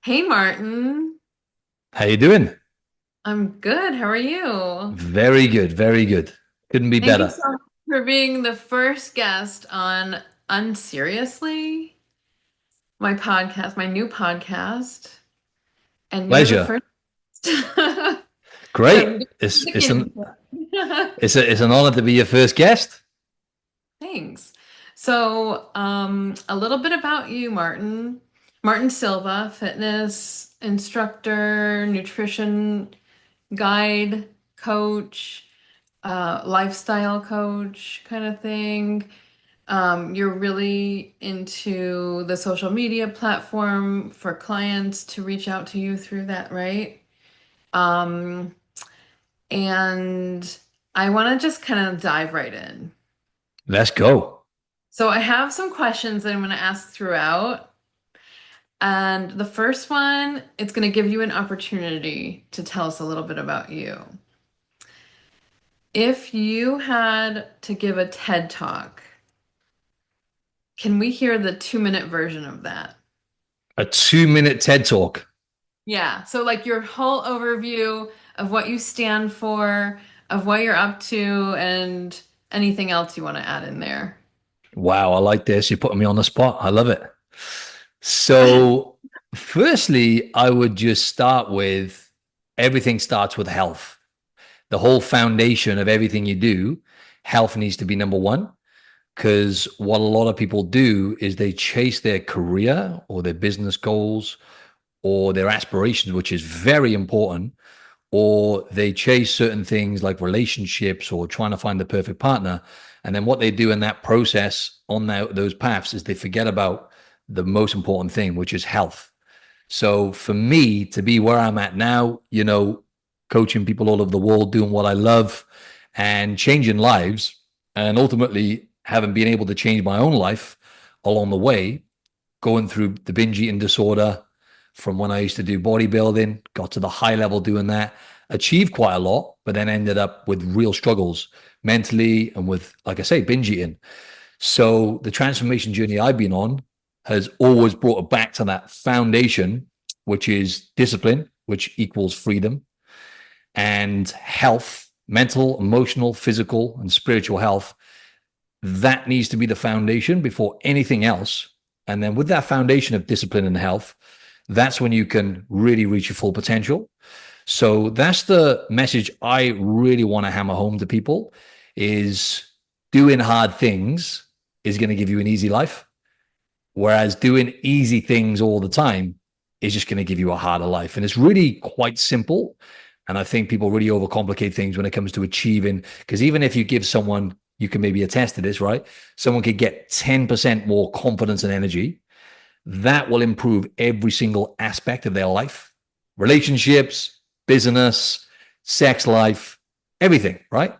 Hey Martin, How you doing? I'm good. How are you? Very good, very good. Couldn't be Thank you better. so much for being the first guest on UnSeriously, my podcast, my new podcast, and you're the Pleasure. first. So Great. I'm It's it's sticking. an it's an honor to be your first guest. Thanks. So, a little bit about you, Martin. Martin Silva, fitness instructor, nutrition guide, coach, lifestyle coach kind of thing. You're really into the social media platform for clients to reach out to you through that, right? Um, and I want to just kind of dive right in. Let's go. So I have some questions that I'm going to ask throughout. And the first one, it's going to give you an opportunity to tell us a little bit about you. If you had to give a TED Talk, can we hear the 2 minute version of that? A 2 minute TED Talk. Yeah. So, like your whole overview of what you stand for, of what you're up to, and anything else you want to add in there. Wow, I like this. You're putting me on the spot. I love it. So, firstly, I would just start with everything starts with health. The whole foundation of everything you do, health needs to be number one. Because what a lot of people do is they chase their career or their business goals or their aspirations, which is very important, or they chase certain things like relationships or trying to find the perfect partner. And then what they do in that process on those paths is they forget about the most important thing, which is health. So for me to be where I'm at now, coaching people all over the world, doing what I love and changing lives, and ultimately having been able to change my own life along the way, going through the binge eating disorder from when I used to do bodybuilding, got to the high level doing that, achieved quite a lot, but then ended up with real struggles mentally and with, like I say, binge eating. So the transformation journey I've been on has always brought it back to that foundation, which is discipline, which equals freedom, and health, mental, emotional, physical, and spiritual health. That needs to be the foundation before anything else. And then with that foundation of discipline and health, that's when you can really reach your full potential. So that's the message I really want to hammer home to people is doing hard things is going to give you an easy life. Whereas doing easy things all the time is just going to give you a harder life. And it's really quite simple. And I think people really overcomplicate things when it comes to achieving. Because even if you give someone, you can maybe attest to this, right? Someone could get 10% more confidence and energy. That will improve every single aspect of their life, relationships, business, sex life, everything, right?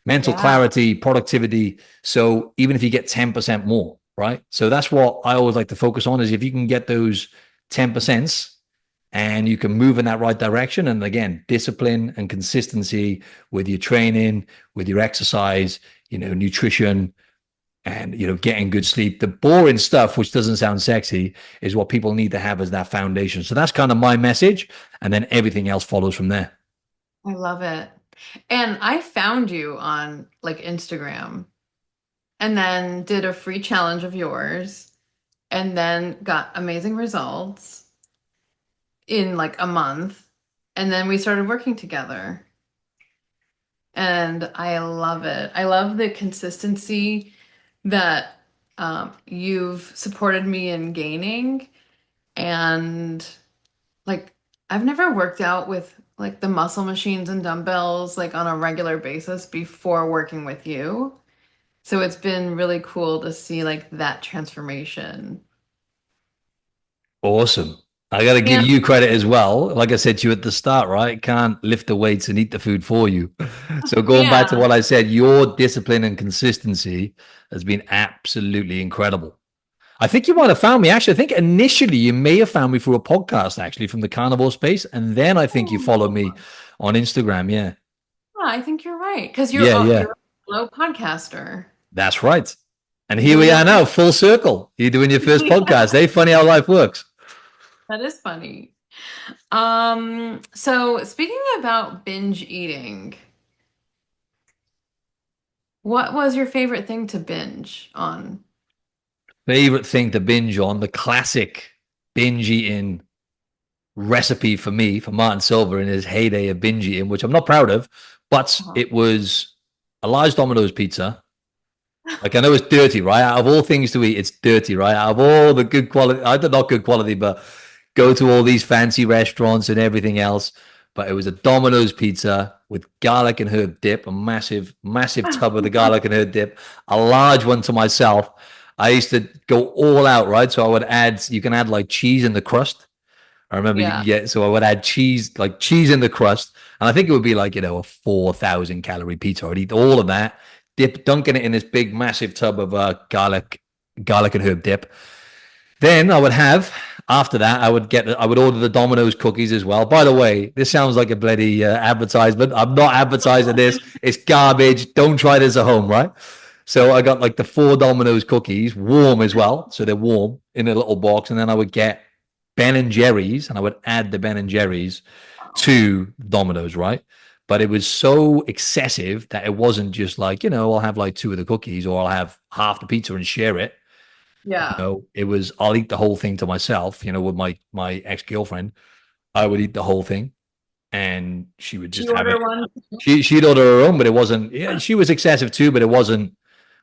Mental Yeah. clarity, productivity. So even if you get 10% more, right? So that's what I always like to focus on is if you can get those 10% and you can move in that right direction. And again, discipline and consistency with your training, with your exercise, nutrition, and getting good sleep. The boring stuff, which doesn't sound sexy, is what people need to have as that foundation. So that's kind of my message. And then everything else follows from there. I love it. And I found you on like Instagram and then did a free challenge of yours and then got amazing results in like a month. And then we started working together. And I love it. I love the consistency that you've supported me in gaining. And like, I've never worked out with like the muscle machines and dumbbells like on a regular basis before working with you. So it's been really cool to see like that transformation. Awesome. I got to give And you credit as well. Like I said to you at the start, right? Can't lift the weights and eat the food for you. So going back to yeah, what I said, your discipline and consistency has been absolutely incredible. I think you might have found me. Actually, I think initially you may have found me through a podcast, actually, from the carnivore space. And then I think you followed me on Instagram. Yeah. I think you're right because Yeah. you're Yeah. a fellow podcaster. That's right. And here Doing we are that. now, full circle. You're doing your first Yeah. podcast. Hey, funny how life works. That is funny. So speaking about binge eating, what was your favorite thing to binge on? Favorite thing to binge on, the classic binge eating recipe for me, for Martin Silva in his heyday of binge eating, which I'm not proud of, but Uh-huh. it was a large Domino's pizza. Like I know it's dirty, right? Out of all things to eat, it's dirty, right? Out of all the good quality, I don't not good quality, but go to all these fancy restaurants and everything else. But it was a Domino's pizza with garlic and herb dip, a massive, massive tub of the garlic and herb dip, a large one to myself. I used to go all out, right? So I would add, you can add like cheese in the crust. I remember you can Yeah. get, so I would add cheese, like cheese in the crust. And I think it would be like, a 4,000 calorie pizza. I'd eat all of that, dunking it in this big, massive tub of garlic and herb dip. Then I would have, after that, I would order the Domino's cookies as well. By the way, this sounds like a bloody advertisement. I'm not advertising this. It's garbage. Don't try this at home, right? So I got like the four Domino's cookies, warm as well. So they're warm in a little box. And then I would get Ben and Jerry's, and I would add the Ben and Jerry's to Domino's, right? But it was so excessive that it wasn't just like, I'll have like two of the cookies or I'll have half the pizza and share it. Yeah. It was I'll eat the whole thing to myself, with my ex-girlfriend. I would eat the whole thing and she would She just have order it. one. She'd order her own, but it wasn't, yeah, she was excessive too, but it wasn't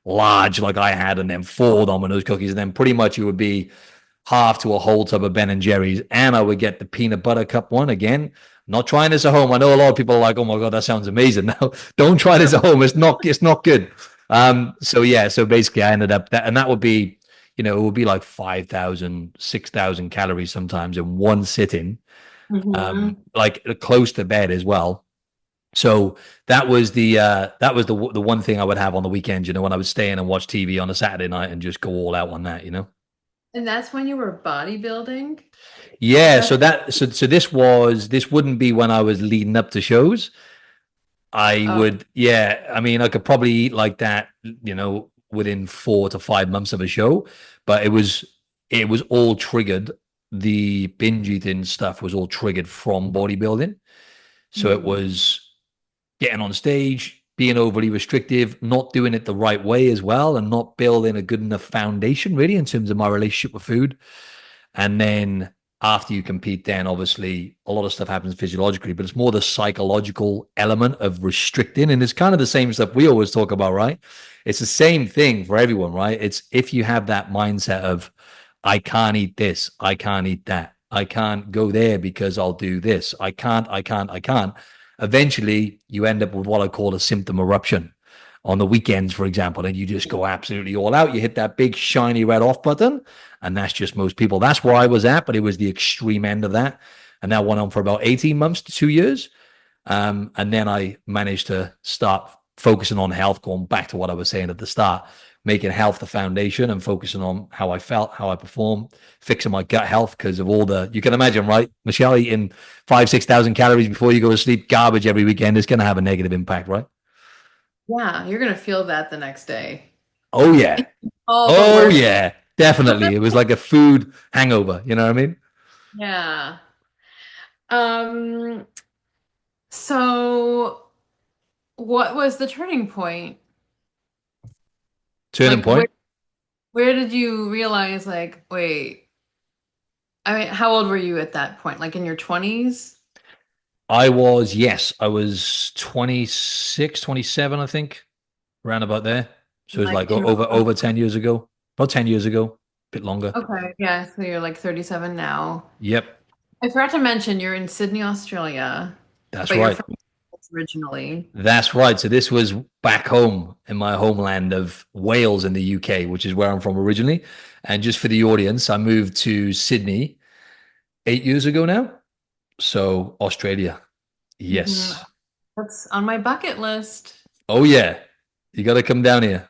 large like I had, and then four Domino's cookies, and then pretty much it would be half to a whole tub of Ben and Jerry's, and I would get the peanut butter cup one again. Not trying this at home. I know a lot of people are like, "Oh my god, that sounds amazing." No, don't try this at home. It's not good. So yeah, so basically, I ended up that, and that would be, it would be like 5,000, 6,000 calories sometimes in one sitting, Hmm. like close to bed as well. So that was the one thing I would have on the weekends, when I would stay in and watch TV on a Saturday night and just go all out on that. And that's when you were bodybuilding? Yeah, That's so this wouldn't be when I was leading up to shows. I oh would, yeah, I mean, I could probably eat like that, within 4 to 5 months of a show, but it was all triggered. The binge eating stuff was all triggered from bodybuilding. So it mhm. was getting on stage, being overly restrictive, not doing it the right way as well, and not building a good enough foundation really in terms of my relationship with food. And then after you compete, then obviously a lot of stuff happens physiologically, but it's more the psychological element of restricting. And it's kind of the same stuff we always talk about, right? It's the same thing for everyone, right? It's if you have that mindset of, I can't eat this, I can't eat that, I can't go there because I'll do this, I can't. Eventually, you end up with what I call a symptom eruption on the weekends, for example, and you just go absolutely all out. You hit that big shiny red off button, and that's just most people. That's where I was at, but it was the extreme end of that. And that went on for about 18 months to 2 years. And then I managed to start focusing on health, going back to what I was saying at the start, making health the foundation and focusing on how I felt, how I performed, fixing my gut health because of all you can imagine, right? Michelle, eating 6,000 calories before you go to sleep, garbage every weekend is going to have a negative impact, right? Yeah, you're gonna feel that the next day. Oh, yeah. All the Oh, work. yeah. Definitely. It was like a food hangover. You know what I mean? Yeah. Um, so what was the turning point? Turning Like point. where did you realize like, wait, I mean, how old were you at that point? Like in your 20s? Yes, I was 26, 27, I think, around about there. So it was Like like in over 10 years ago, about 10 years ago, a bit longer. okay, yeah, so you're like 37 now. Yep, I forgot to mention you're in Sydney, Australia, that's but you're right. from originally. That's right. So this was back home in my homeland of Wales in the UK, which is where I'm from originally. And just for the audience, I moved to Sydney 8 years ago now. So Australia. Mhm. Yes. That's on my bucket list. Oh, yeah. You got to come down here.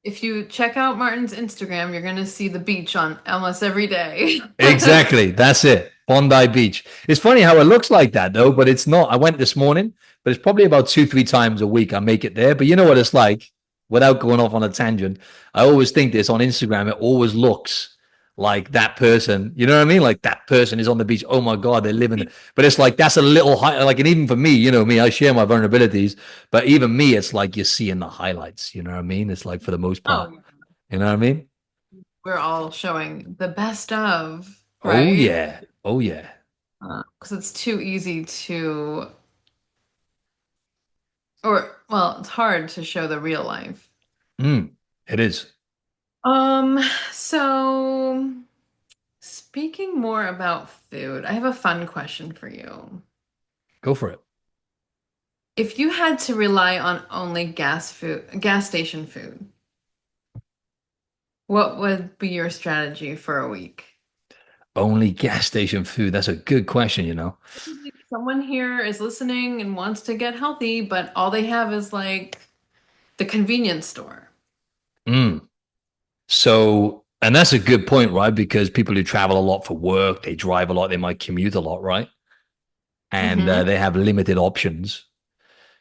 If you check out Martin's Instagram, you're gonna see the beach on almost every day. Exactly. That's it. Bondi Beach. It's funny how it looks like that though, but it's not. I went this morning, but it's probably about 2, 3 times a week I make it there. But you know what it's like without going off on a tangent. I always think this on Instagram, it always looks like that person. You know what I mean? Like that person is on the beach. Oh my God, they're living. But it's like that's a little high. Like, and even for me, you know me, I share my vulnerabilities. But even me, it's like you're seeing the highlights. You know what I mean? It's like for the most part. Oh, yeah. You know what I mean? We're all showing the best of, Oh right? yeah. Oh yeah. Because it's too easy to, or well, it's hard to show the real life. It is. Um, so speaking more about food, I have a fun question for you. Go for it. If you had to rely on only gas station food, what would be your strategy for a week? Only gas station food. That's a good question, you know. Like someone here is listening and wants to get healthy, but all they have is like the convenience store. Mm. So, and that's a good point, right? Because people who travel a lot for work, they drive a lot, they might commute a lot, right? And Mm-hmm. they have limited options.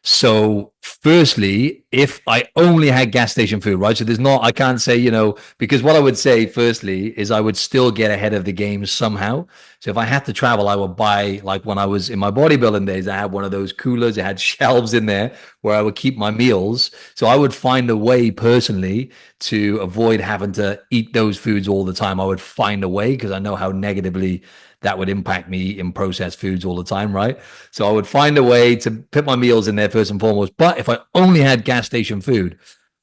So, firstly, if I only had gas station food, right? So there's not, I can't say, you know, because what I would say, firstly, is I would still get ahead of the game somehow. So if I had to travel, I would buy, like when I was in my bodybuilding days, I had one of those coolers, it had shelves in there where I would keep my meals. So I would find a way personally to avoid having to eat those foods all the time. I would find a way because I know how negatively that would impact me eating processed foods all the time, right? So I would find a way to put my meals in there first and foremost. But if I only had gas station food,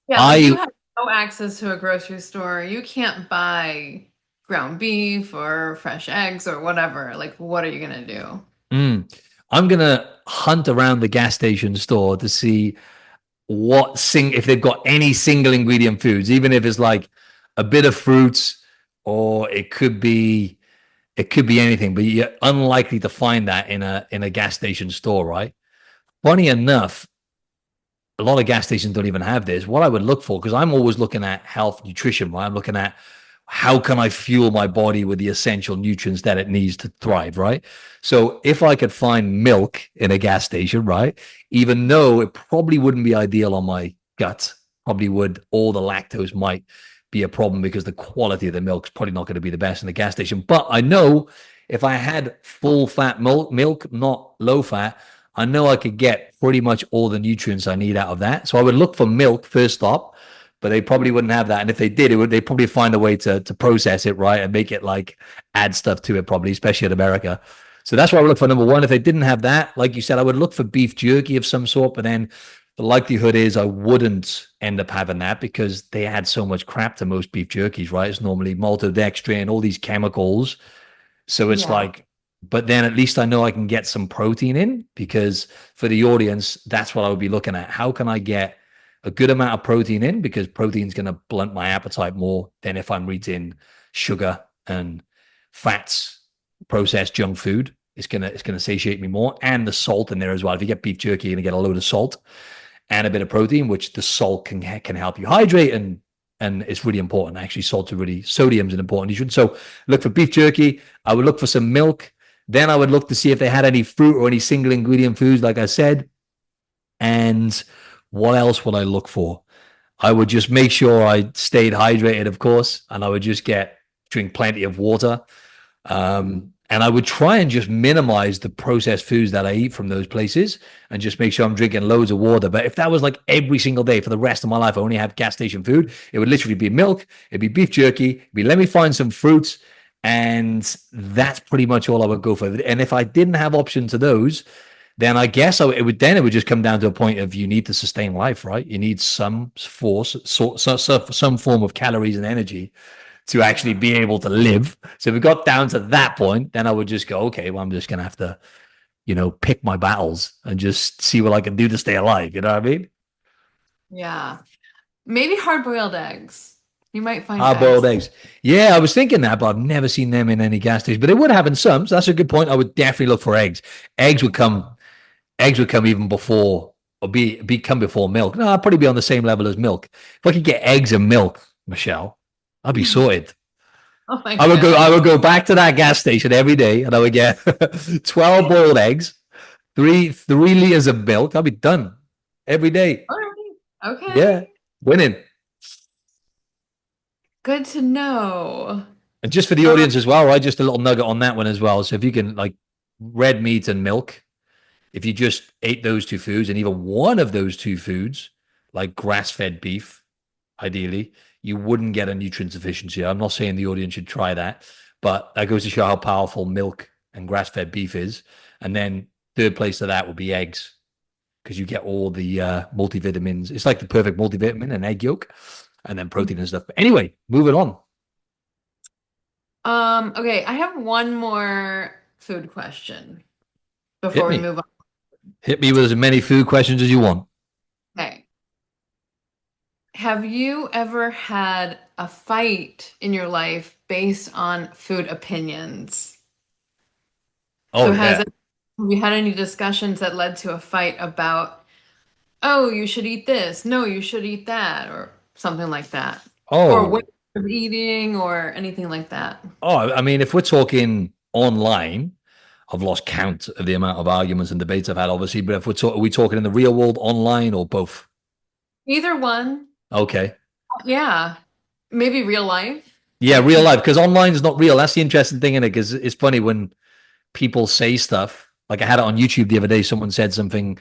Yeah, like you I have no access to a grocery store. You can't buy ground beef or fresh eggs or whatever. Like, what are you gonna do? mm, I'm gonna hunt around the gas station store to see if they've got any single ingredient foods, even if it's like a bit of fruits or it could be anything, but you're unlikely to find that in a gas station store, right? Funny enough, a lot of gas stations don't even have this. What I would look for, because I'm always looking at health nutrition, right? I'm looking at how can I fuel my body with the essential nutrients that it needs to thrive, right? So if I could find milk in a gas station, right, even though it probably wouldn't be ideal on my gut, probably would, all the lactose might be a problem because the quality of the milk is probably not going to be the best in the gas station. But I know if I had full fat milk, not low fat, I know I could get pretty much all the nutrients I need out of that. So I would look for milk first stop, but they probably wouldn't have that. And if they did, they'd probably find a way to process it right and make it like add stuff to it, probably, especially in America. So that's why I would look for number one. If they didn't have that, like you said, I would look for beef jerky of some sort, but then the likelihood is I wouldn't end up having that because they add so much crap to most beef jerkies, right? It's normally maltodextrin and all these chemicals, so it's Yeah. like, but then at least I know I can get some protein in because for the audience, that's what I would be looking at. How can I get a good amount of protein in? Because protein is going to blunt my appetite more than if I'm eating sugar and fats, processed junk food. It's gonna satiate me more, and the salt in there as well. If you get beef jerky, you're gonna get a load of salt and a bit of protein, which the salt can help you hydrate and it's really important. Actually, sodium's an important nutrient. So look for beef jerky. I would look for some milk. Then I would look to see if they had any fruit or any single ingredient foods, like I said. And what else would I look for? I would just make sure I stayed hydrated, of course, and I would just drink plenty of water. And I would try and just minimize the processed foods that I eat from those places and just make sure I'm drinking loads of water. But if that was like every single day for the rest of my life, I only have gas station food, it would literally be milk, it'd be beef jerky, it'd be let me find some fruits. And that's pretty much all I would go for. And if I didn't have option to those, then I guess it would just come down to a point of you need to sustain life, right? You need some force, some form of calories and energy to actually Yeah. be able to live. So if we got down to that point, then I would just go, okay, well, I'm just gonna have to, pick my battles and just see what I can do to stay alive. You know what I mean? Yeah. Maybe hard-boiled eggs. You might find Hard boiled eggs. eggs. Yeah, I was thinking that, but I've never seen them in any gas station. But they would have in some. So that's a good point. I would definitely look for eggs. Eggs would come. Eggs would come even before or be come before milk. No, I'd probably be on the same level as milk. If I could get eggs and milk, Michelle, I'd be sorted. Oh my I would go. I God. would go back to that gas station every day, and I would get 12 boiled eggs, three liters of milk. I'll be done every day. All right. Yeah, Okay. winning. Good to know. And just for the Um, audience as well, right? Just a little nugget on that one as well. So if you can like red meat and milk, if you just ate those two foods and even one of those two foods, like grass-fed beef, ideally, you wouldn't get a nutrient deficiency. I'm not saying the audience should try that, but that goes to show how powerful milk and grass-fed beef is. And then third place to that would be eggs because you get all the multivitamins. It's like the perfect multivitamin, an egg yolk, and then protein and stuff. But anyway, moving on. okay, I have one more food question before Hit we me. move on. Hit me with as many food questions as you want. Okay. Have you ever had a fight in your life based on food opinions? Oh So yeah. have you had any discussions that led to a fight about, oh, you should eat this, no, you should eat that, or something like that? Or way Oh, of eating or anything like that? oh. I mean, if we're talking online, I've lost count of the amount of arguments and debates I've had, obviously. But if are we talking in the real world, online, or both? Either one. Okay. Yeah. Maybe real life. Yeah, Like real people. life, because online is not real. That's the interesting thing in it, because it's funny when people say stuff. Like I had it on YouTube the other day. Someone said something.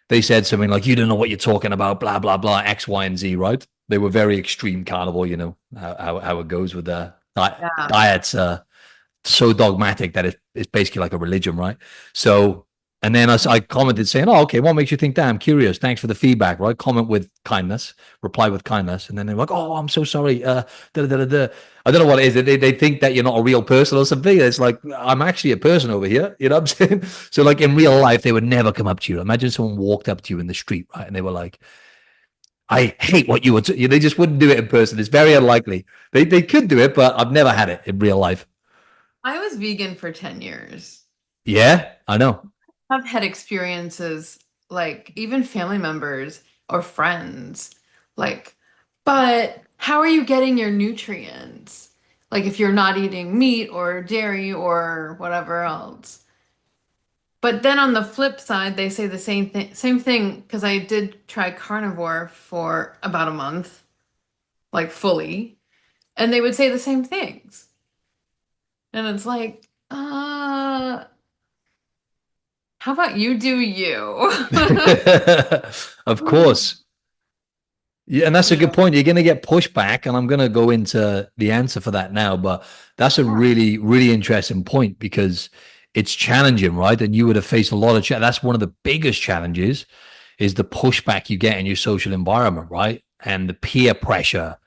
They said something like, "You don't know what you're talking about." Blah blah blah. X, Y, and Z. Right? They were very extreme carnivore. You know how it goes with the Yeah. diets. So dogmatic that it's basically like a religion, right? So, and then I commented saying, "Oh, okay, what makes you think that? I'm curious. Thanks for the feedback." Right? Comment with kindness, reply with kindness, and then they're like, "Oh, I'm so sorry." Da, da, da, da. I don't know what it is. They think that you're not a real person or something. It's like I'm actually a person over here. You know what I'm saying? So, like in real life, they would never come up to you. Imagine someone walked up to you in the street, right, and they were like, "I hate what you were." They just wouldn't do it in person. It's very unlikely. They could do it, but I've never had it in real life. I was vegan for 10 years. Yeah, I know. I've had experiences like even family members or friends like, but how are you getting your nutrients? Like if you're not eating meat or dairy or whatever else. But then on the flip side, they say the same thing because I did try carnivore for about a month, like fully, and they would say the same things. And it's like, how about you do you? Of course. Yeah, and that's a You good know? point. You're going to get pushback, and I'm going to go into the answer for that now. But that's a Yeah. really, really interesting point because it's challenging, right? And you would have faced a lot of that's one of the biggest challenges is the pushback you get in your social environment, right? And the peer pressure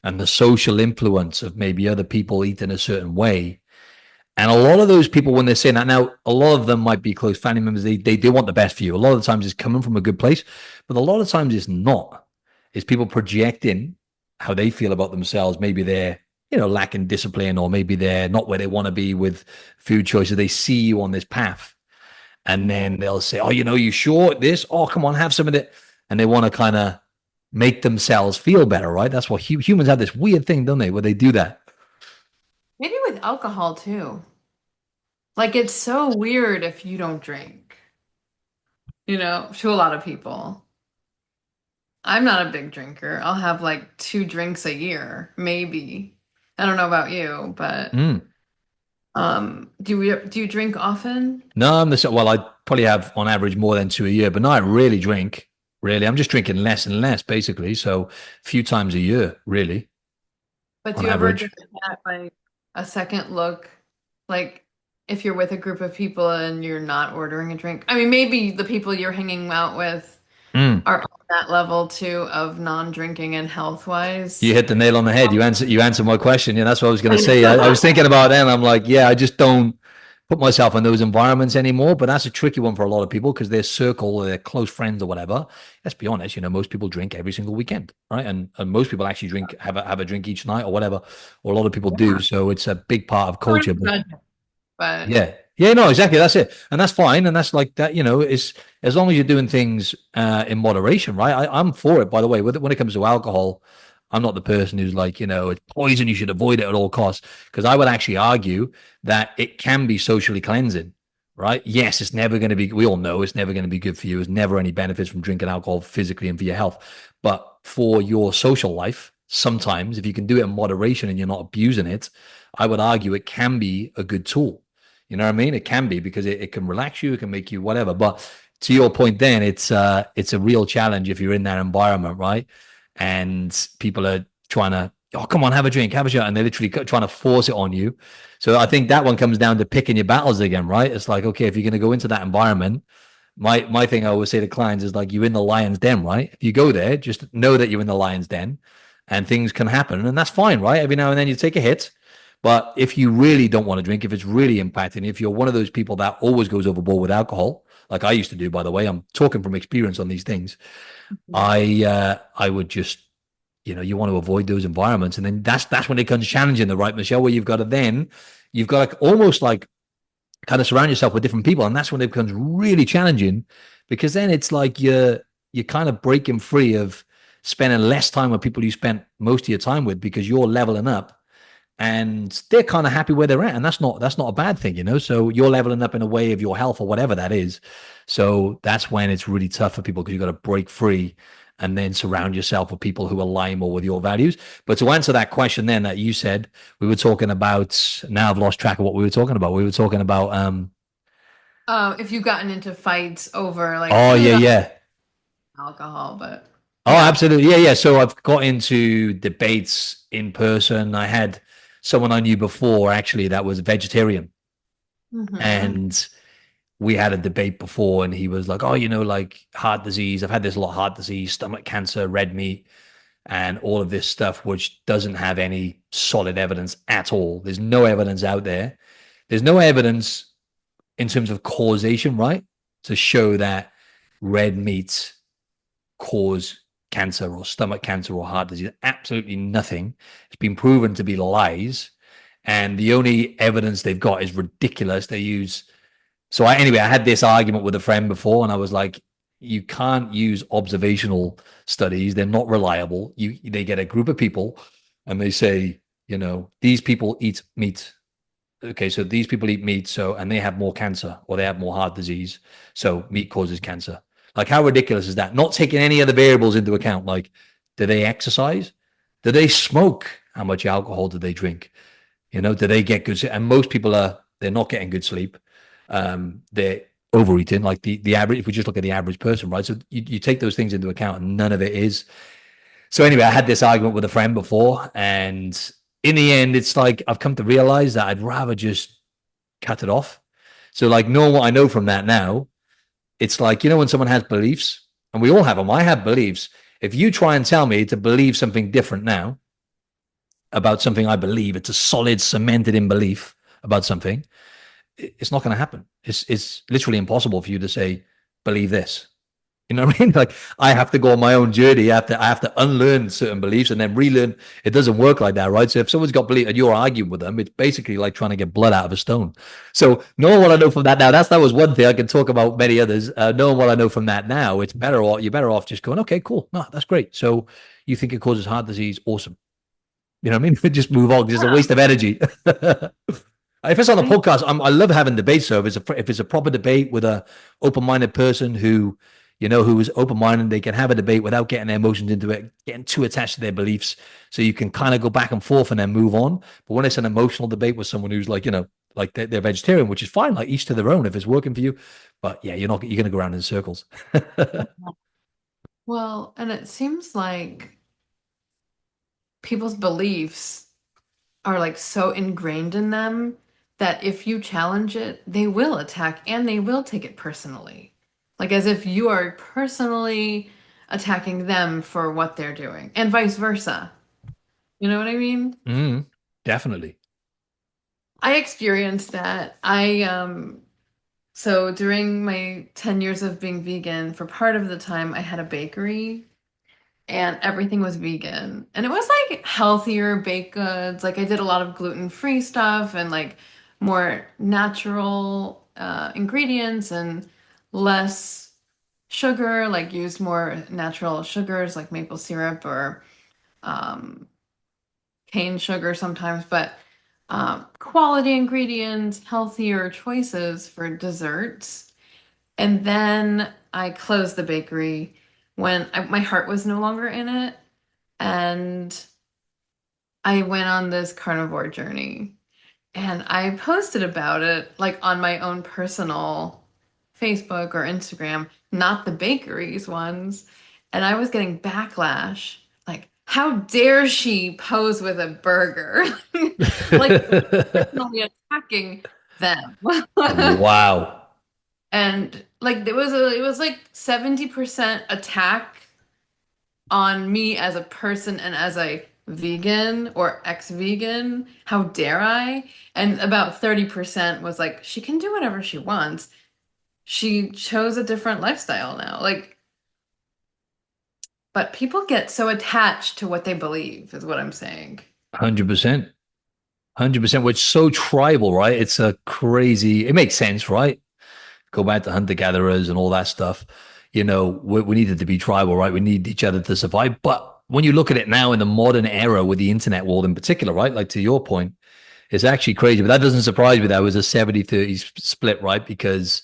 and the social influence of maybe other people eating a certain way. And a lot of those people, when they're saying that now, a lot of them might be close family members. They do want the best for you. A lot of the times it's coming from a good place, but a lot of times it's not. It's people projecting how they feel about themselves. Maybe they're, lacking discipline, or maybe they're not where they want to be with food choices. They see you on this path, and then they'll say, "Oh, you sure this? Oh, come on, have some of it." And they want to kind of make themselves feel better, right? That's what humans have this weird thing, don't they, where they do that. Maybe with alcohol too. Like it's so weird if you don't drink, to a lot of people. I'm not a big drinker. I'll have like two drinks a year, maybe. I don't know about you, but Mm. do you drink often? No, I'm the well. I probably have on average more than two a year, but no, I really drink. Really, I'm just drinking less and less, basically. So, a few times a year, really, But do on you ever give average. that like a second look? Like if you're with a group of people and you're not ordering a drink? I mean, maybe the people you're hanging out with Mm. are on that level too of non-drinking and You health-wise. hit the nail on the head. You answered my question. Yeah, that's what I was going to I say. I was know. thinking about that, and I'm like, yeah, I just don't put myself in those environments anymore. But that's a tricky one for a lot of people because their circle, or their close friends, or whatever. Let's be honest. Most people drink every single weekend, right? And most people actually drink, have a drink each night, or whatever. Or a lot of people do. So it's a big part of I don't culture. really But judge it, but yeah. Yeah, no, exactly. That's it. And that's fine. And that's like that, it's as long as you're doing things in moderation, right? I'm for it, by the way. When it comes to alcohol, I'm not the person who's like, it's poison, you should avoid it at all costs. Because I would actually argue that it can be socially cleansing, right? Yes, it's never going to be, we all know it's never going to be good for you. There's never any benefits from drinking alcohol physically and for your health. But for your social life, sometimes, if you can do it in moderation and you're not abusing it, I would argue it can be a good tool. You know what I mean? It can be because it can relax you, it can make you whatever. But to your point, then it's a real challenge if you're in that environment, right? And people are trying to, oh, come on, have a drink, have a shot, and they're literally trying to force it on you. So I think that one comes down to picking your battles again, right? It's like, okay, if you're going to go into that environment, my thing I always say to clients is like, you're in the lion's den, right? If you go there, just know that you're in the lion's den, and things can happen, and that's fine, right? Every now and then you take a hit, but if you really don't want to drink, if it's really impacting, if you're one of those people that always goes overboard with alcohol, like I used to do, by the way, I'm talking from experience on these things. I would just, you want to avoid those environments, and then that's when it becomes challenging, the right, Michelle, where you've got to almost like kind of surround yourself with different people, and that's when it becomes really challenging, because then it's like you're kind of breaking free of spending less time with people you spent most of your time with, because you're leveling up and they're kind of happy where they're at, and that's not a bad thing, so you're leveling up in a way of your health or whatever that is. So that's when it's really tough for people, because you've got to break free and then surround yourself with people who align more with your values. But to answer that question then that you said, we were talking about, now I've lost track of what we were talking about. We were talking about If you've gotten into fights over like oh food yeah, or yeah. alcohol, but Oh, yeah. absolutely. Yeah, yeah. So I've got into debates in person. I had someone I knew before, actually, that was vegetarian. Hmm. And we had a debate before, and he was like, oh, like heart disease. I've had this a lot: heart disease, stomach cancer, red meat, and all of this stuff, which doesn't have any solid evidence at all. There's no evidence out there. There's no evidence in terms of causation, right? To show that red meat cause cancer or stomach cancer or heart disease. Absolutely nothing. It's been proven to be lies. And the only evidence they've got is ridiculous. They use, anyway, I had this argument with a friend before, and I was like, you can't use observational studies. They're not reliable. They get a group of people and they say, these people eat meat. Okay, so these people eat meat, and they have more cancer or they have more heart disease. So meat causes cancer. Like, how ridiculous is that? Not taking any other variables into account. Like, do they exercise? Do they smoke? How much alcohol do they drink? Do they get good? And most people they're not getting good sleep. They're overeating, like the average. If we just look at the average person, right? So you take those things into account, and none of it is. So anyway, I had this argument with a friend before, and in the end, it's like I've come to realize that I'd rather just cut it off. So, like, knowing what I know from that now, it's like, when someone has beliefs, and we all have them. I have beliefs. If you try and tell me to believe something different now about something I believe, it's a solid, cemented in belief about something, it's not going to happen. It's literally impossible for you to say, believe this. You know what I mean? Like, I have to go on my own journey. I have to unlearn certain beliefs and then relearn. It doesn't work like that, right? So if someone's got belief and you're arguing with them, it's basically like trying to get blood out of a stone. So knowing what I know from that now, that was one thing. I can talk about many others. Knowing what I know from that now, it's better off. You're better off just going, okay, cool. No, that's great. So you think it causes heart disease? Awesome. You know what I mean? Just move on. It's a Yeah. waste of energy. If it's on a I podcast, I love having debates. So if it's a proper debate with a open-minded person who is open-minded, they can have a debate without getting their emotions into it, getting too attached to their beliefs. So you can kind of go back and forth and then move on. But when it's an emotional debate with someone who's like, like they're vegetarian, which is fine, like each to their own if it's working for you. But yeah, you're going to go around in circles. Well, and it seems like people's beliefs are like so ingrained in them that if you challenge it, they will attack and they will take it personally. Like as if you are personally attacking them for what they're doing, and vice versa. You know what I mean? Mm, definitely. I experienced that. So during my 10 years of being vegan, for part of the time I had a bakery and everything was vegan. And it was like healthier baked goods. Like I did a lot of gluten-free stuff and like more natural ingredients and less sugar, like used more natural sugars like maple syrup or um, cane sugar sometimes, but quality ingredients, healthier choices for desserts. And then I closed the bakery when my heart was no longer in it. And I went on this carnivore journey and I posted about it like on my own personal Facebook or Instagram, not the bakeries ones. And I was getting backlash. Like, how dare she pose with a burger? Like, personally attacking them. Wow. And like it was like 70% attack on me as a person and as a vegan or ex-vegan. How dare I? And about 30% was like, she can do whatever she wants. She chose a different lifestyle now. Like, but people get so attached to what they believe, is what I'm saying. 100%. 100%, which is so tribal, right? It's a crazy, it makes sense, right? Go back to hunter gatherers and all that stuff. We needed to be tribal, right? We need each other to survive. But when you look at it now in the modern era with the internet world in particular, right? Like to your point, it's actually crazy. But that doesn't surprise me. That was a 70-30 split, right? Because,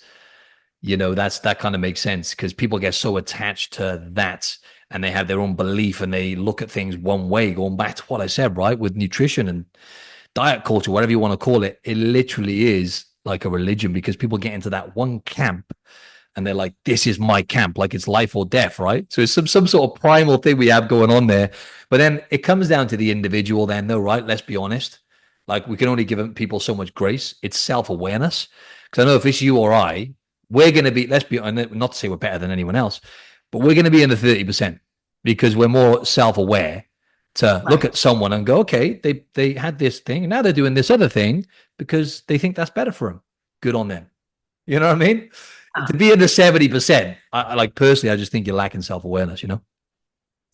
that kind of makes sense because people get so attached to that and they have their own belief and they look at things one way, going back to what I said, right? With nutrition and diet culture, whatever you want to call it, it literally is like a religion because people get into that one camp and they're like, this is my camp, like it's life or death, right? So it's some sort of primal thing we have going on there. But then it comes down to the individual then, though, right? Let's be honest. Like we can only give people so much grace. It's self-awareness. Because I know if it's you or I, we're going to be, let's be honest, not to say we're better than anyone else, but we're going to be in the 30% because we're more self-aware to look Right. at someone and go, okay, they had this thing, and now they're doing this other thing because they think that's better for them. Good on them. You know what I mean? To be in the 70%, I like personally, I just think you're lacking self-awareness.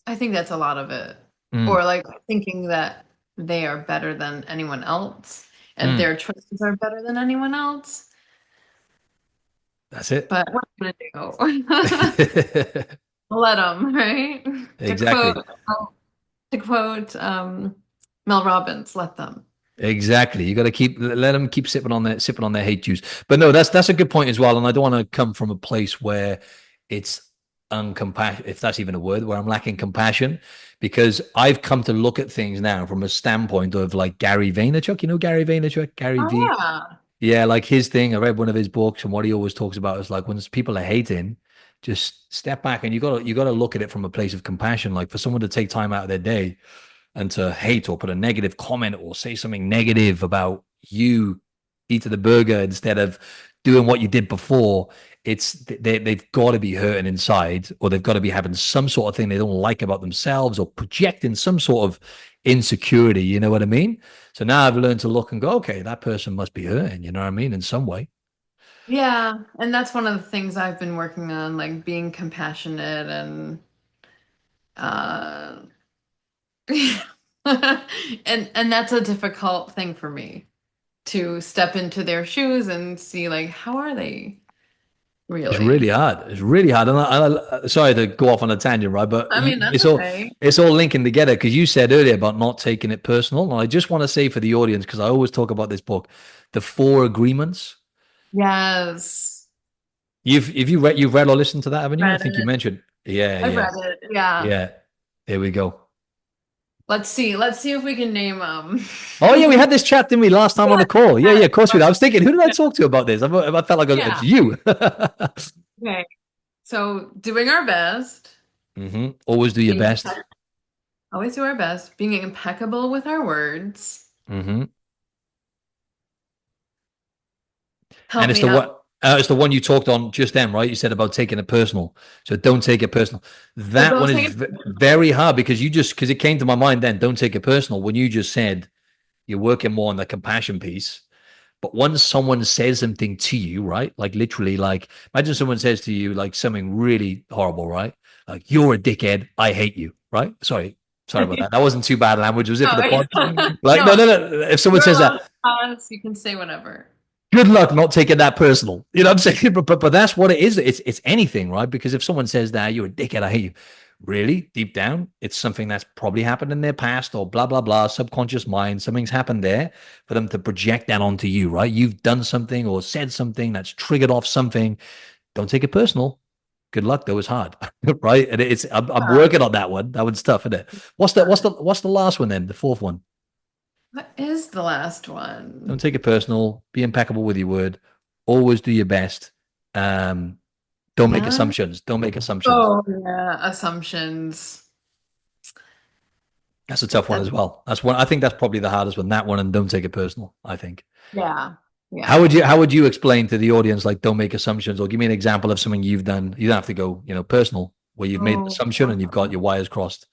I think that's a lot of it. Mm, Or like thinking that they are better than anyone else and mm. their choices are better than anyone else. That's it. But what are you gonna do? Let them, right? To quote, Exactly. to quote Mel Robbins, let them. Exactly. You got to let them keep sipping on their hate juice. But no, that's a good point as well. And I don't want to come from a place where it's uncompassion, if that's even a word, where I'm lacking compassion, because I've come to look at things now from a standpoint of like Gary Vaynerchuk. You know Gary Vaynerchuk, Gary Oh V. yeah. Yeah, like his thing. I read one of his books, and what he always talks about is like when people are hating, just step back and you gotta look at it from a place of compassion. Like for someone to take time out of their day and to hate or put a negative comment or say something negative about you eating the burger instead of doing what you did before, they've got to be hurting inside or they've got to be having some sort of thing they don't like about themselves or projecting some sort of insecurity. You know what I mean? So now I've learned to look and go, okay, that person must be hurting. You know what I mean? In some way. Yeah, and that's one of the things I've been working on, like being compassionate and uh and that's a difficult thing for me to step into their shoes and see like how are they It's really really? hard. It's really hard. And sorry to go off on a tangent, right? But I mean, that's it's all okay. it's all linking together because you said earlier about not taking it personal. And I just want to say for the audience, because I always talk about this book, the Four Agreements. Yes. You've read or listened to that, haven't you? I Read think you it. mentioned. Yeah, I've yeah, read it. Yeah. yeah. There we go. Let's see. Let's see if we can name Oh yeah, we had this chat, didn't we, last time on the call? Yeah, yeah, of course we did. I was thinking, who did I talk to about this? I felt like it's Yeah. you. Okay. So doing our best, Always do your being best. always do our best, being impeccable with our words. hmm And Help me out. it's the one you talked on just then, right? You said about taking it personal. So don't take it personal. So That don't one is take it very personal. hard because it came to my mind then. Don't take it personal when you just said you're working more on the compassion piece. But once someone says something to you, right? Like literally, like imagine someone says to you like something really horrible, right? Like you're a dickhead. I hate you, right? Sorry about that. That wasn't too bad language, was it for the No, pod? Like no, no, no, no. If someone you're says allowed that, to pause. You can say whatever. good luck not taking that personal. You know what I'm saying? But that's what it is. It's anything, right? Because if someone says that you're a dickhead, I hate you. Really, deep down, it's something that's probably happened in their past or blah blah blah, subconscious mind. Something's happened there for them to project that onto you, right? You've done something or said something that's triggered off something. Don't take it personal. Good luck, though. It's hard, right? And I'm Yeah. working on that one. That one's tough, isn't it? What's the last one then? The fourth one. What is the last one? Don't take it personal. Be impeccable with your word. Always do your best. Um, don't make Um, assumptions. Don't make assumptions. oh yeah, assumptions. That's a tough one That's as well. That's one. I think that's probably the hardest one. That one, and don't take it personal. I think. yeah, How yeah. would you explain to the audience like don't make assumptions, or give me an example of something you've done? You don't have to go personal, where you've made an Oh, assumption and you've got your wires crossed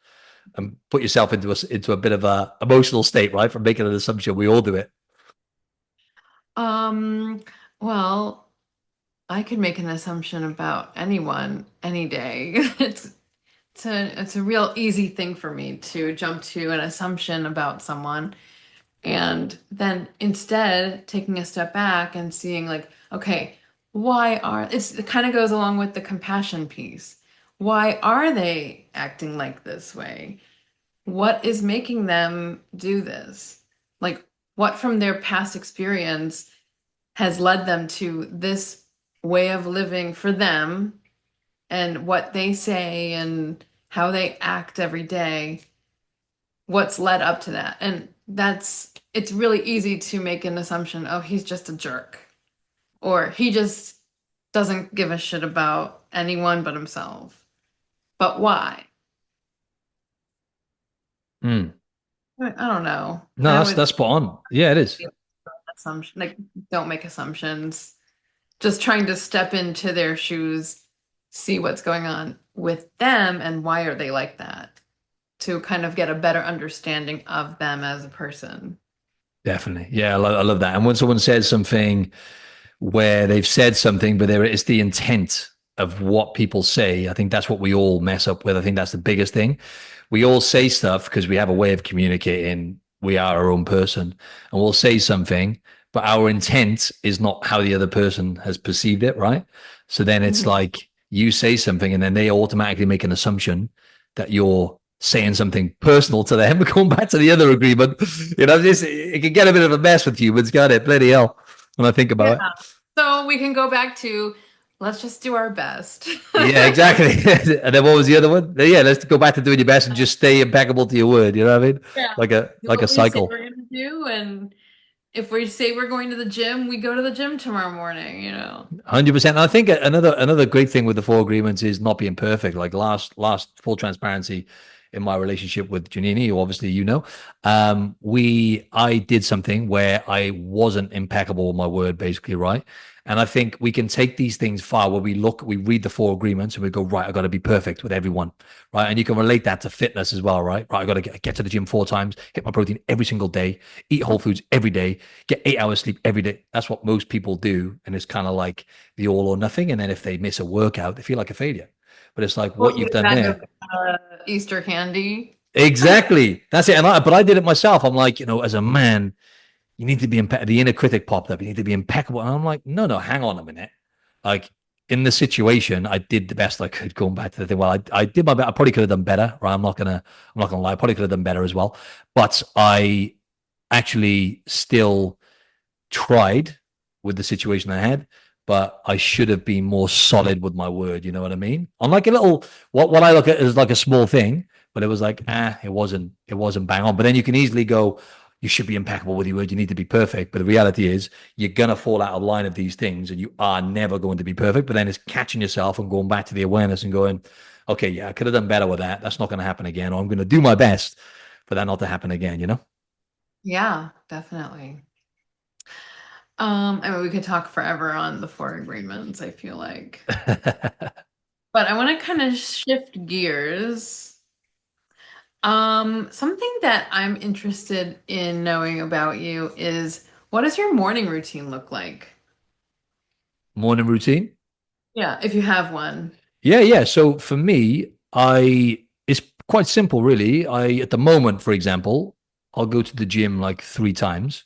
and put yourself into a bit of a emotional state, right? From making an assumption, we all do it. um, well, I could make an assumption about anyone any day. It's a real easy thing for me to jump to an assumption about someone and then instead taking a step back and seeing like, okay, it kind of goes along with the compassion piece. Why are they acting like this way? What is making them do this? Like, what from their past experience has led them to this way of living for them and what they say and how they act every day, what's led up to that. And it's really easy to make an assumption, oh, he's just a jerk, or he just doesn't give a shit about anyone but himself. But why? Mm. I don't know. No, I that's would spot on. Yeah, it is. assumption like don't make assumptions. Just trying to step into their shoes, see what's going on with them and why are they like that, to kind of get a better understanding of them as a person. Definitely. Yeah, I love that. And when someone says something where they've said something, but there is the intent of what people say. I think that's what we all mess up with. I think that's the biggest thing. We all say stuff because we have a way of communicating. We are our own person, and we'll say something, but our intent is not how the other person has perceived it, right? So then it's Mhm. like you say something, and then they automatically make an assumption that you're saying something personal to them. Going back to the other agreement, it can get a bit of a mess with humans, can't it? Bloody hell, when I think Yeah. about it. So we can go back to let's just do our best. Yeah, exactly. And then what was the other one? Yeah, let's go back to doing your best and just stay impeccable to your word. You know what I mean? Yeah. Like a Do like a what we say cycle. we're gonna do, and if we say we're going to the gym, we go to the gym tomorrow morning. 100%. I think another great thing with the four agreements is not being perfect. Like last full transparency in my relationship with Janini, who obviously we I did something where I wasn't impeccable with my word, basically, right? And I think we can take these things far where we read the four agreements and we go, right, I got to be perfect with everyone, right? And you can relate that to fitness as well, right? Right, I got to get to the gym 4 times, hit my protein every single day, eat whole foods every day, get 8 hours sleep every day. That's what most people do. And it's kind of like the all or nothing. And then if they miss a workout, they feel like a failure. But it's like We'll what eat you've a done bag there. of Easter candy. Exactly. That's it. But I did it myself. I'm like, as a man, you need to be the inner critic popped up. You need to be impeccable. And I'm like, no, hang on a minute. Like in the situation, I did the best I could going back to the thing. Well, I did my best. I probably could have done better, right? I'm not gonna lie. I probably could have done better as well. But I actually still tried with the situation I had, but I should have been more solid with my word. You know what I mean? On like a little what I look at is like a small thing, but it was like it wasn't bang on. But then you can easily go, you should be impeccable with your word. You need to be perfect. But the reality is, you're gonna fall out of line of these things, and you are never going to be perfect. But then it's catching yourself and going back to the awareness and going, okay, yeah, I could have done better with that. That's not going to happen again. Or I'm going to do my best for that not to happen again. Yeah, definitely. I mean, we could talk forever on the four agreements, I feel like. But I want to kind of shift gears. Something that I'm interested in knowing about you is what does your morning routine look like? Morning routine. Yeah, if you have one. Yeah. So for me, it's quite simple, really. At the moment, for example, I'll go to the gym like 3 times.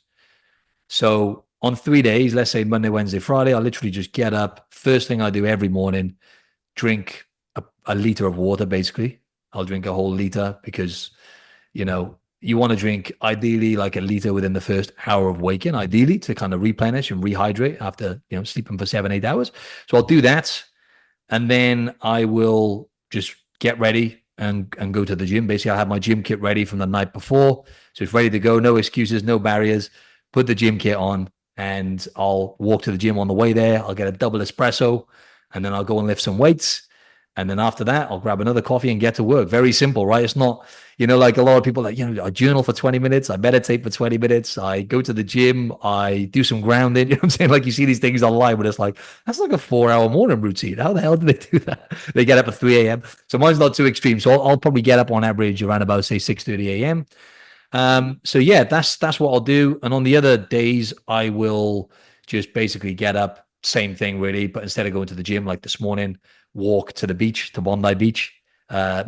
So on 3 days, let's say Monday, Wednesday, Friday, I literally just get up. First thing I do every morning, drink a liter of water, basically. I'll drink a whole liter because, you want to drink ideally like a liter within the first hour of waking, ideally to kind of replenish and rehydrate after, sleeping for 7, 8 hours. So I'll do that. And then I will just get ready. and go to the gym. Basically, I have my gym kit ready from the night before, so it's ready to go. No excuses, no barriers. Put the gym kit on, and I'll walk to the gym on the way there. I'll get a double espresso, and then I'll go and lift some weights. And then after that, I'll grab another coffee and get to work. Very simple, right? It's not, like a lot of people, like, I journal for 20 minutes, I meditate for 20 minutes, I go to the gym, I do some grounding. You know what I'm saying? Like you see these things online, but it's like, that's like a 4 hour morning routine. How the hell do they do that? They get up at 3 a.m. So mine's not too extreme. So I'll probably get up on average around about, say, 6:30 a.m. So yeah, that's what I'll do. And on the other days, I will just basically get up, same thing really, but instead of going to the gym like this morning, walk to the beach, to Bondi Beach, uh,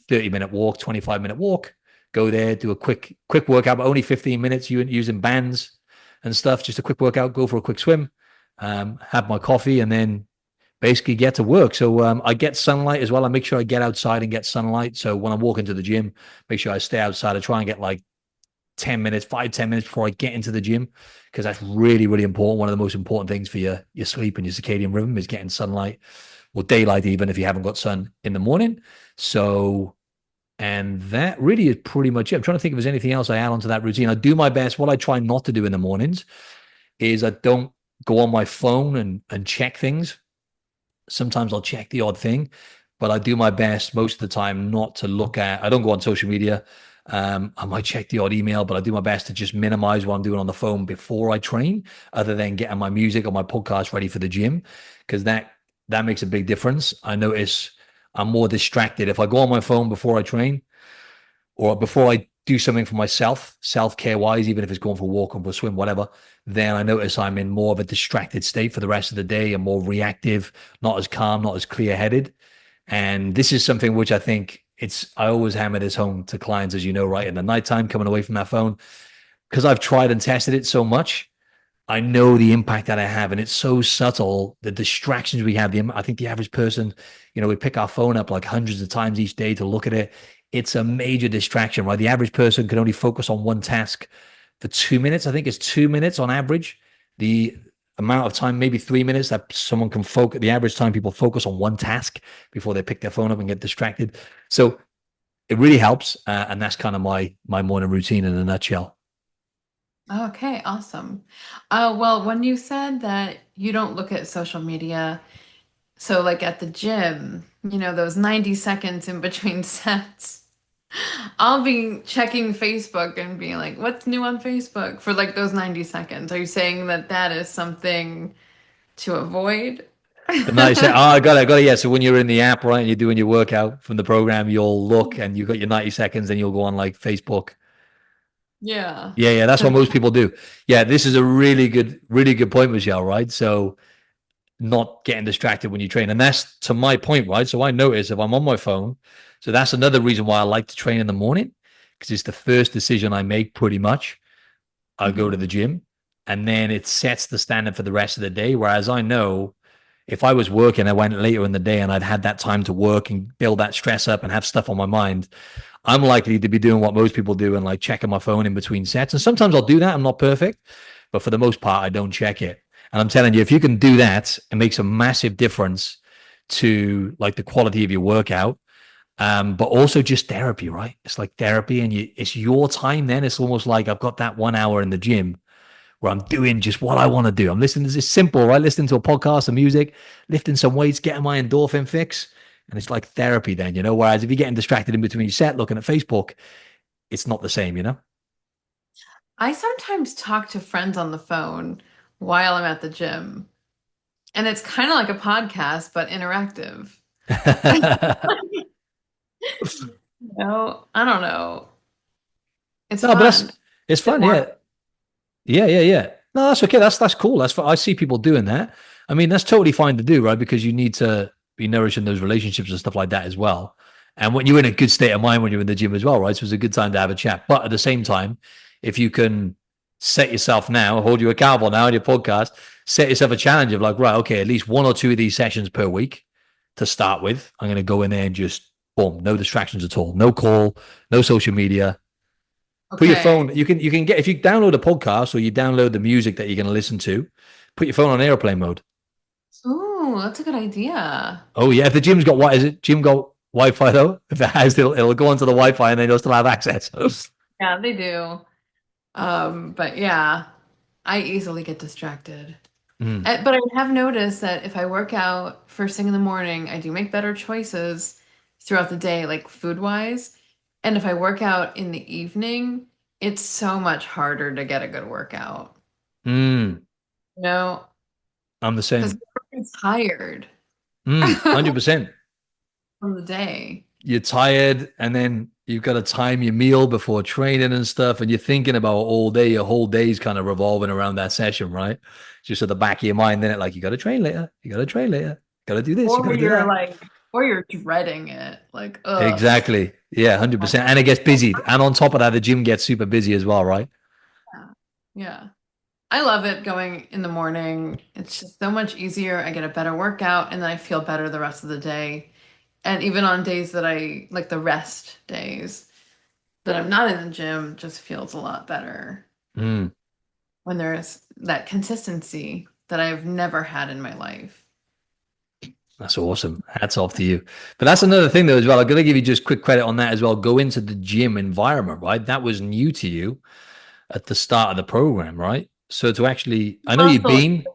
30-minute walk, 25-minute walk, go there, do a quick workout, but only 15 minutes using bands and stuff, just a quick workout, go for a quick swim, have my coffee, and then basically get to work. So I get sunlight as well. I make sure I get outside and get sunlight. So when I walk into the gym, make sure I stay outside. I try and get like 10 minutes, 5-10 minutes before I get into the gym, because that's really, really important. One of the most important things for your sleep and your circadian rhythm is getting sunlight or daylight, even if you haven't got sun in the morning. So, and that really is pretty much it. I'm trying to think if there's anything else I add onto that routine. I do my best. What I try not to do in the mornings is I don't go on my phone and check things. Sometimes I'll check the odd thing, but I do my best most of the time not to look at. I don't go on social media. I might check the odd email, but I do my best to just minimize what I'm doing on the phone before I train, other than getting my music or my podcast ready for the gym, because that makes a big difference. I notice I'm more distracted if I go on my phone before I train or before I do something for myself, self-care wise, even if it's going for a walk or for a swim, whatever. Then I notice I'm in more of a distracted state for the rest of the day and more reactive, not as calm, not as clear headed. And this is something which I think I always hammer this home to clients, as you know, right? In the nighttime, coming away from that phone, because I've tried and tested it so much, I know the impact that I have, and it's so subtle. The distractions we have. I think the average person, we pick our phone up like hundreds of times each day to look at it. It's a major distraction, right? The average person can only focus on one task for 2 minutes. I think it's 2 minutes on average. The amount of time, maybe 3 minutes, that someone can focus. The average time people focus on one task before they pick their phone up and get distracted. So it really helps, and that's kind of my morning routine in a nutshell. Okay, awesome. Well, when you said that you don't look at social media, so like at the gym, those 90 seconds in between sets, I'll be checking Facebook and being like, what's new on Facebook for like those 90 seconds? Are you saying that that is something to avoid? The night set. Oh, I got it. I got it. Yeah. So when you're in the app, right, and you're doing your workout from the program, you'll look and you've got your 90 seconds and you'll go on like Facebook. Yeah. Yeah. Yeah. That's what To- most people do. Yeah. This is a really good point, Michelle, right? So not getting distracted when you train. And that's to my point, right? So I notice if I'm on my phone, so that's another reason why I like to train in the morning, because it's the first decision I make pretty much. I go to Mhm. the gym and then it sets the standard for the rest of the day. Whereas I know if I was working, I went later in the day and I'd had that time to work and build that stress up and have stuff on my mind, I'm likely to be doing what most people do and like checking my phone in between sets. And sometimes I'll do that. I'm not perfect, but for the most part, I don't check it. And I'm telling you, if you can do that, it makes a massive difference to like the quality of your workout. But also just therapy, right? It's like therapy, and it's your time. Then it's almost like I've got that 1 hour in the gym where I'm doing just what I want to do. I'm listening to this simple, right? Listening to a podcast, some music, lifting some weights, getting my endorphin fix. And it's like therapy then, Whereas if you're getting distracted in between your set looking at Facebook, it's not the same. I sometimes talk to friends on the phone while I'm at the gym, and it's kind of like a podcast, but interactive. No, I don't know. It's No, but fun. it's Is it fun, more? yeah. Yeah, yeah, yeah. No, that's okay. That's cool. I see people doing that. I mean, that's totally fine to do, right? Because you need to be nourishing those relationships and stuff like that as well. And when you're in a good state of mind when you're in the gym as well, right? So it's a good time to have a chat. But at the same time, if you can set yourself now, hold you accountable now on your podcast, set yourself a challenge of like, right, okay, at least one or two of these sessions per week to start with. I'm going to go in there and just boom, no distractions at all, no call, no social media, put your Okay. phone. You can get if you download a podcast or you download the music that you're going to listen to. Put your phone on airplane mode. Ooh, that's a good idea. Oh yeah, if the gym's got what is it? Gym got Wi-Fi though. If it has, it'll go onto the Wi-Fi and then you'll still have access. Yeah, they do. But yeah, I easily get distracted. Mm. But I have noticed that if I work out first thing in the morning, I do make better choices throughout the day, like food wise. And if I work out in the evening, it's so much harder to get a good workout, Mm. you know, I'm the because same. I'm tired Mm. from 100%. the day. You're tired and then you've got to time your meal before training and stuff. And you're thinking about all day, your whole day's kind of revolving around that session, right? Just at the back of your mind, then it like, you got to train later. You got to train later. Got to do this. You got Or to do you're that. like, or you're dreading it. Like, ugh. Exactly. Yeah, 100%. And it gets busy. And on top of that, the gym gets super busy as well, right? Yeah. Yeah. I love it going in the morning. It's just so much easier. I get a better workout and then I feel better the rest of the day. And even on days that I like the rest days that I'm not in the gym, just feels a lot better Mm. when there's that consistency that I've never had in my life. That's awesome. Hats off to you. But that's another thing though as well. I'm gonna give you just quick credit on that as well. Go into the gym environment, right? That was new to you at the start of the program, right? So to actually, I know you've Muscle, been,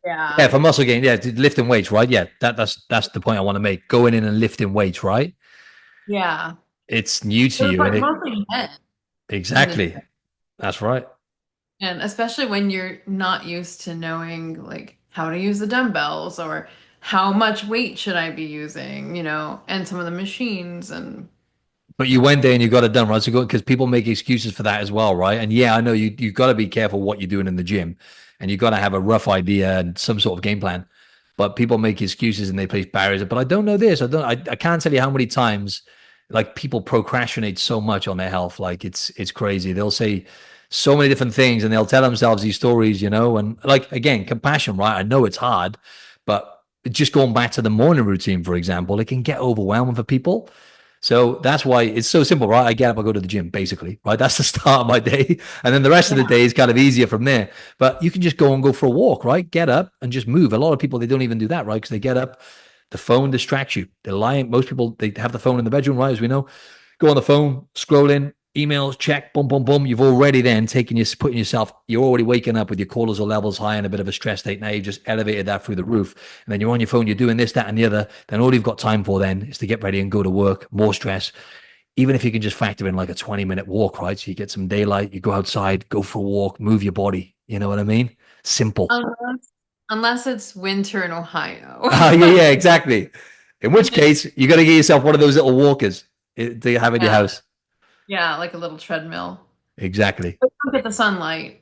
yeah, yeah. for muscle gain, yeah, lifting weights, right? Yeah, that's the point I want to make. Going in and lifting weights, right? Yeah. It's new to It was you, and like it mostly men in the exactly. That's right. and especially when you're not used to knowing like how to use the dumbbells or how much weight should I be using, and some of the machines and But you went there and you got it done, right? So because people make excuses for that as well, right? And yeah, I know you got to be careful what you're doing in the gym, and you got to have a rough idea and some sort of game plan. But people make excuses and they place barriers. But I don't know this. I can't tell you how many times like people procrastinate so much on their health. Like it's crazy. They'll say so many different things and they'll tell themselves these stories, and like again, compassion, right? I know it's hard, but just going back to the morning routine, for example, it can get overwhelming for people. So that's why it's so simple, right? I get up, I go to the gym, basically, right? That's the start of my day. And then the rest of the yeah. day is kind of easier from there. But you can just go for a walk, right? Get up and just move. A lot of people, they don't even do that, right? Because they get up, the phone distracts you. They're lying. Most people, they have the phone in the bedroom, right? As we know, go on the phone, scroll in, emails, check, boom, boom, boom. You've already then putting yourself, you're already waking up with your cortisol levels high and a bit of a stress state. Now you've just elevated that through the roof. And then you're on your phone, you're doing this, that, and the other. Then all you've got time for then is to get ready and go to work, more stress. Even if you can just factor in like a 20-minute walk, right? So you get some daylight, you go outside, go for a walk, move your body. You know what I mean? Simple. Unless it's winter in Ohio. Yeah, yeah, exactly. In which case, you got to get yourself one of those little walkers to have in your Yeah, house. yeah, like a little treadmill. Exactly. But don't get the sunlight.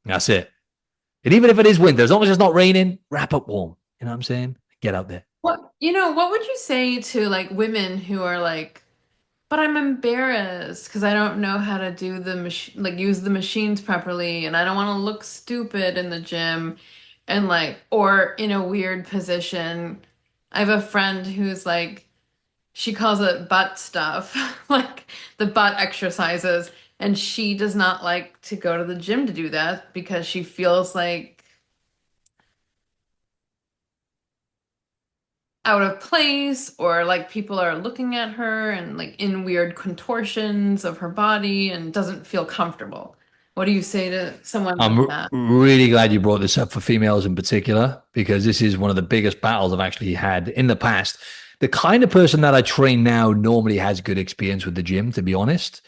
That's it. And even if it is winter, as long as it's not raining, wrap up warm. You know what I'm saying? Get out there. What would you say to like women who are like, but I'm embarrassed because I don't know how to do the machine, like use the machines properly, and I don't want to look stupid in the gym, and like, or in a weird position. I have a friend who's like, she calls it butt stuff, like the butt exercises, and she does not like to go to the gym to do that because she feels like out of place or like people are looking at her and like in weird contortions of her body and doesn't feel comfortable. What do you say to someone I'm like that? really glad you brought this up for females in particular, because this is one of the biggest battles I've actually had in the past. The kind of person that I train now normally has good experience with the gym, to be honest.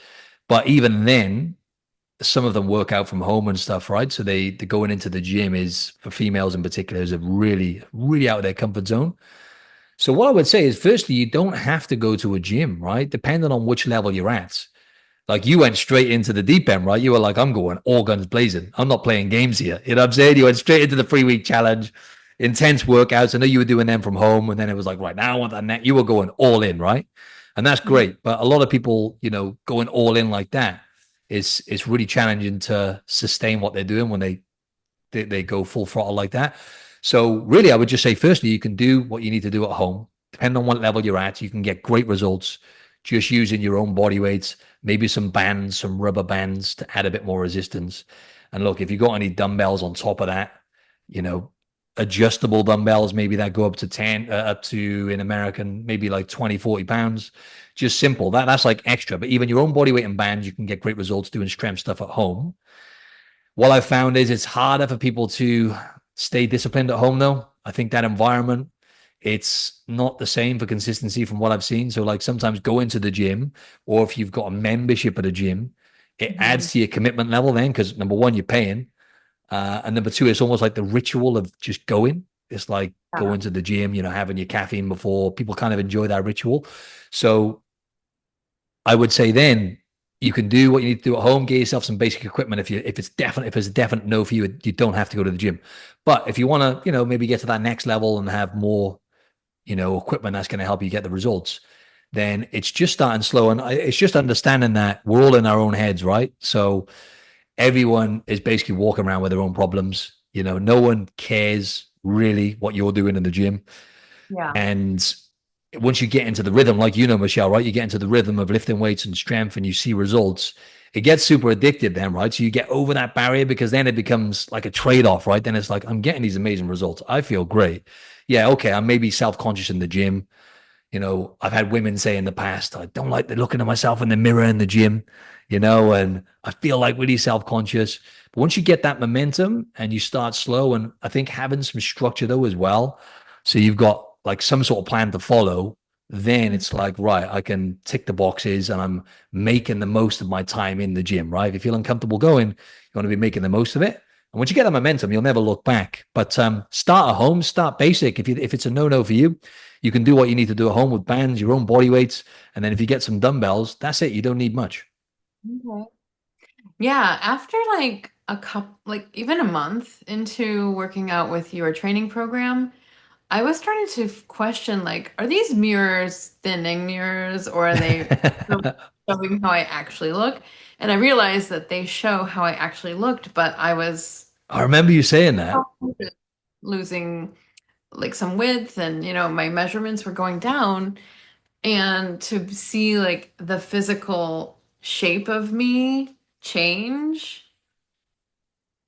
But even then, some of them work out from home and stuff, right? So the going into the gym is for females in particular is a really, really out of their comfort zone. So what I would say is, firstly, you don't have to go to a gym, right? Depending on which level you're at. Like you went straight into the deep end, right? You were like, I'm going all guns blazing. I'm not playing games here. You know what I'm saying? You went straight into the 3 week challenge, intense workouts. I know you were doing them from home. And then it was like, right now I want that net. You were going all in, right? And that's Mhm. great. But a lot of people, going all in like that is it's really challenging to sustain what they're doing when they go full throttle like that. So really, I would just say, firstly, you can do what you need to do at home. Depending on what level you're at, you can get great results just using your own body weights, maybe some bands, some rubber bands to add a bit more resistance. And look, if you got any dumbbells on top of that, you know, adjustable dumbbells, maybe that go up to 10, up to in American, maybe like 20, 40 pounds. Just simple. That's like extra. But even your own body weight and bands, you can get great results doing strength stuff at home. What I've found is it's harder for people to stay disciplined at home, though. I think that environment, it's not the same for consistency from what I've seen. So, like, sometimes go into the gym, or if you've got a membership at a gym, it Mhm. adds to your commitment level then, because number one, you're paying. And number two, it's almost like the ritual of just going. It's like Yeah. going to the gym, having your caffeine before. People kind of enjoy that ritual. So I would say then you can do what you need to do at home. Get yourself some basic equipment. If it's a definite no for you, you don't have to go to the gym. But if you want to, maybe get to that next level and have more, equipment that's going to help you get the results, then it's just starting slow. And it's just understanding that we're all in our own heads, right? So everyone is basically walking around with their own problems. No one cares really what you're doing in the gym. Yeah. And once you get into the rhythm, like Michelle, right? You get into the rhythm of lifting weights and strength and you see results, it gets super addictive then, right? So you get over that barrier because then it becomes like a trade-off, right? Then it's like, I'm getting these amazing results. I feel great. Yeah, okay, I'm maybe self-conscious in the gym. I've had women say in the past, I don't like looking at myself in the mirror in the gym, and I feel like really self conscious. But once you get that momentum and you start slow, and I think having some structure though as well. So you've got like some sort of plan to follow, then it's like, right, I can tick the boxes and I'm making the most of my time in the gym, right? If you feel uncomfortable going, you want to be making the most of it. And once you get that momentum, you'll never look back. But start at home, start basic. If it's a no for you, you can do what you need to do at home with bands, your own body weights, and then if you get some dumbbells, that's it. You don't need much. Okay. Yeah, after like a couple, like even a month into working out with your training program, I was starting to question like, are these mirrors thinning mirrors or are they showing how I actually look? And I realized that they show how I actually looked, but I was I remember you saying that. losing like some width and my measurements were going down. And to see like the physical shape of me change,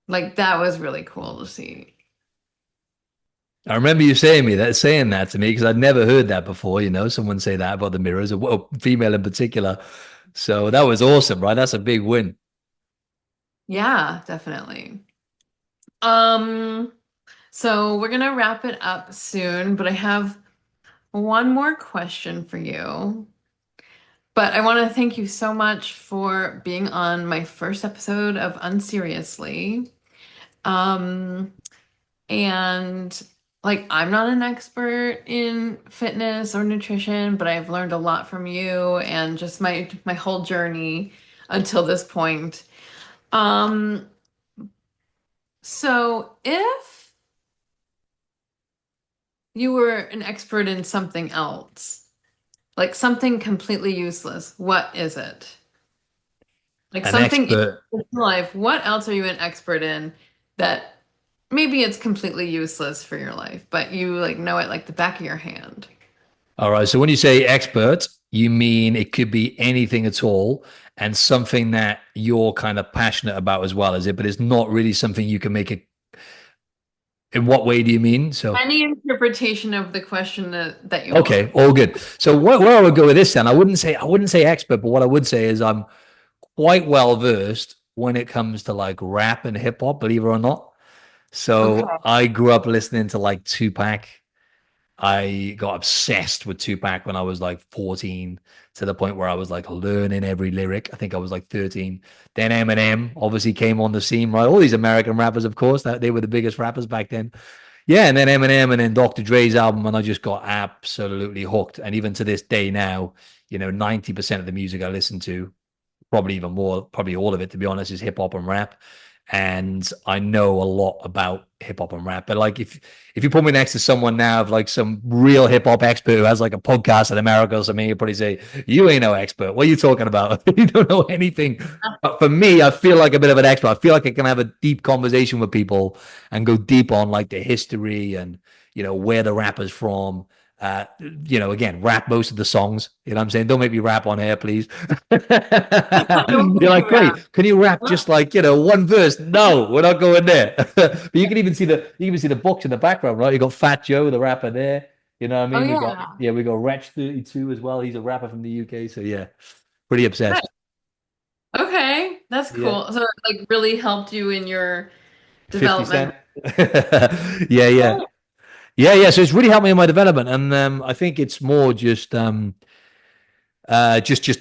like that was really cool to see. I remember you saying that to me because I'd never heard that before. Someone say that about the mirrors, or well, female in particular. So that was awesome, right? That's a big win. Yeah, definitely. Um, so we're gonna wrap it up soon, but I have one more question for you. But I want to thank you so much for being on my first episode of UnSeriously. Um, And like, I'm not an expert in fitness or nutrition, but I've learned a lot from you and just my whole journey until this point. Um, so if you were an expert in something else, like something completely useless, what is it? Like An something in expert. your life, what else are you an expert in that maybe it's completely useless for your life, but you like know it like the back of your hand? All right. So when you say expert, you mean it could be anything at all and something that you're kind of passionate about as well, is it? But it's not really something you can make it. In what way do you mean? So, Any interpretation of the question that you okay, want. all good. So where I would go with this then, I wouldn't say expert, but what I would say is I'm quite well versed when it comes to like rap and hip hop, believe it or not. So Okay. I grew up listening to like Tupac. I got obsessed with Tupac when I was like 14 to the point where I was like learning every lyric. I think I was like 13. Then Eminem obviously came on the scene, right? All these American rappers, of course, that they were the biggest rappers back then. Yeah, and then Eminem and then Dr. Dre's album, and I just got absolutely hooked. And even to this day now, 90% of the music I listen to, probably even more, probably all of it, to be honest, is hip hop and rap. And I know a lot about hip hop and rap. But like if you put me next to someone now of like some real hip hop expert who has like a podcast in America or something, you'd probably say, you ain't no expert. What are you talking about? You don't know anything. But for me, I feel like a bit of an expert. I feel like I can have a deep conversation with people and go deep on like the history and where the rapper's from. Again, rap most of the songs. You know what I'm saying? Don't make me rap on air, please. Don't You're make me like, rap. great. Can you rap just like, one verse? No, we're not going there. But you can even see the books in the background, right? You got Fat Joe, the rapper there. You know what I Oh mean? yeah. We got Wretch 32 as well. He's a rapper from the UK. So yeah, pretty Right. obsessed. Okay, that's Yeah. cool. So it like really helped you in your 50 development. Cent. Yeah, yeah. Right. Yeah, yeah. So it's really helped me in my development. And I think it's more just the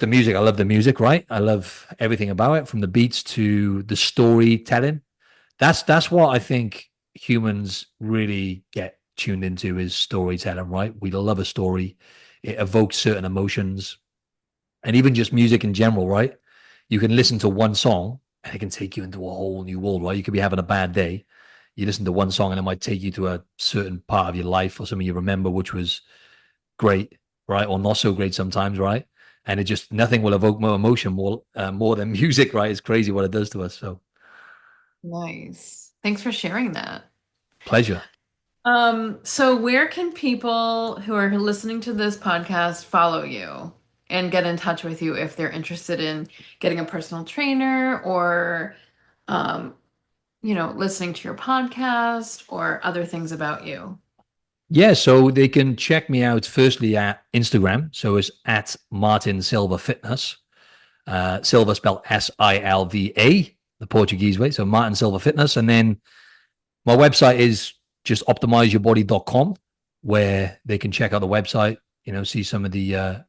music. I love the music, right? I love everything about it, from the beats to the storytelling. That's what I think humans really get tuned into, is storytelling, right? We love a story. It evokes certain emotions, and even just music in general, right? You can listen to one song and it can take you into a whole new world, right? You could be having a bad day. You listen to one song and it might take you to a certain part of your life or something you remember, which was great, right? Or not so great sometimes, right? And it just, nothing will evoke more emotion more than music, right? It's crazy what it does to us. So Nice. Thanks for sharing that. pleasure. So where can people who are listening to this podcast follow you and get in touch with you if they're interested in getting a personal trainer or um, listening to your podcast or other things about you? Yeah, so they can check me out firstly at Instagram. So it's at Martin Silva Fitness. Silva spelled Silva, the Portuguese way. So Martin Silva Fitness. And then my website is just optimizeyourbody.com, where they can check out the website, see some of the,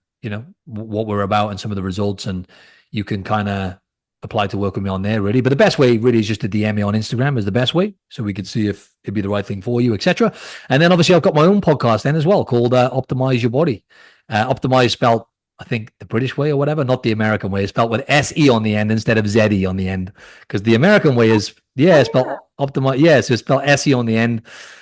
what we're about and some of the results. And you can kind of apply to work with me on there, really. But the best way really is just to DM me on Instagram, is the best way. So we could see if it'd be the right thing for you, etc. And then obviously I've got my own podcast then as well, called Optimize Your Body. Optimize spelled, I think, the British way or whatever, not the American way. It's spelled with SE on the end instead of ZE on the end. Because the American way is, yeah, it's spelled optimize. Yeah, so it's spelled SE on the end.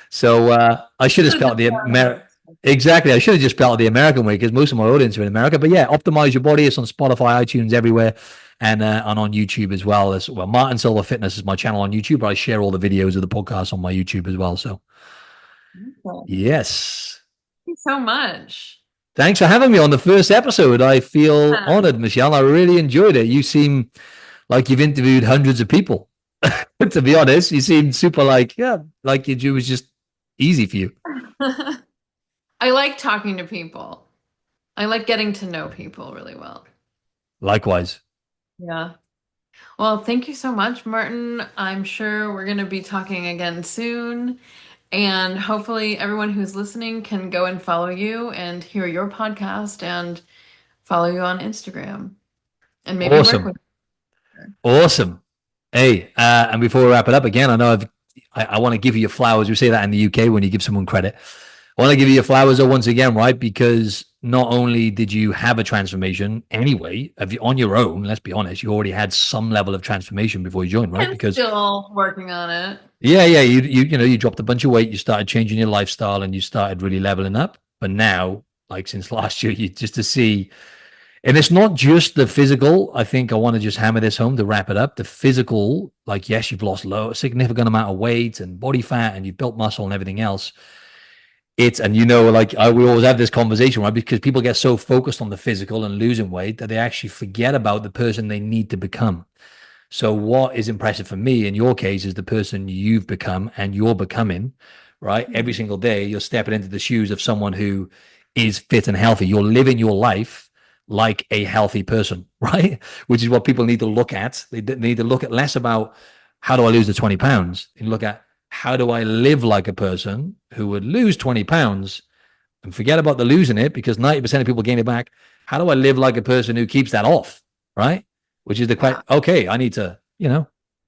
So I should have Should've spelled just the gone with Amer. it. Exactly. I should have just spelled the American way because most of my audience are in America. But yeah, Optimize Your Body. It's on Spotify, iTunes, everywhere, and on YouTube as well. As well, Martin Silva Fitness is my channel on YouTube, but I share all the videos of the podcast on my YouTube as well. So Awesome. yes. Thank you so much. Thanks for having me on the first episode. I feel Yeah. honored, Michelle. I really enjoyed it. You seem like you've interviewed hundreds of people. To be honest, you seem super like, yeah, like it was just easy for you. I like talking to people. I like getting to know people really well. Likewise. Yeah. Well, thank you so much, Martin. I'm sure we're going to be talking again soon. And hopefully, everyone who's listening can go and follow you and hear your podcast and follow you on Instagram and maybe work Awesome. with you. Awesome. Hey, and before we wrap it up again, I want to give you your flowers. We say that in the UK when you give someone credit. I want to give you your flowers once again, right? Because not only did you have a transformation anyway, on your own, let's be honest, you already had some level of transformation before you joined, right? And Because still working on it. yeah, yeah, you dropped a bunch of weight, you started changing your lifestyle, and you started really leveling up. But now, like since last year, you just to see, and it's not just the physical. I think I want to just hammer this home to wrap it up. The physical, like yes, you've lost a significant amount of weight and body fat, and you've built muscle and everything else. And we always have this conversation, right? Because people get so focused on the physical and losing weight that they actually forget about the person they need to become. So what is impressive for me in your case is the person you've become and you're becoming, right? Every Mhm. single day, you're stepping into the shoes of someone who is fit and healthy. You're living your life like a healthy person, right? Which is what people need to look at. They need to look at less about how do I lose the 20 pounds and look at how do I live like a person who would lose 20 pounds and forget about the losing it because 90% of people gain it back. How do I live like a person who keeps that off? Right. Which is the Yeah. quite okay. I need to,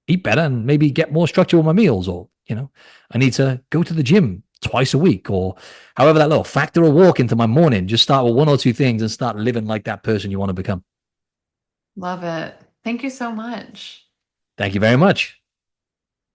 eat better and maybe get more structure with my meals, or, I need to go to the gym twice a week, or however that little factor a walk into my morning. Just start with one or two things and start living like that person you want to become. Love it. Thank you so much. Thank you very much.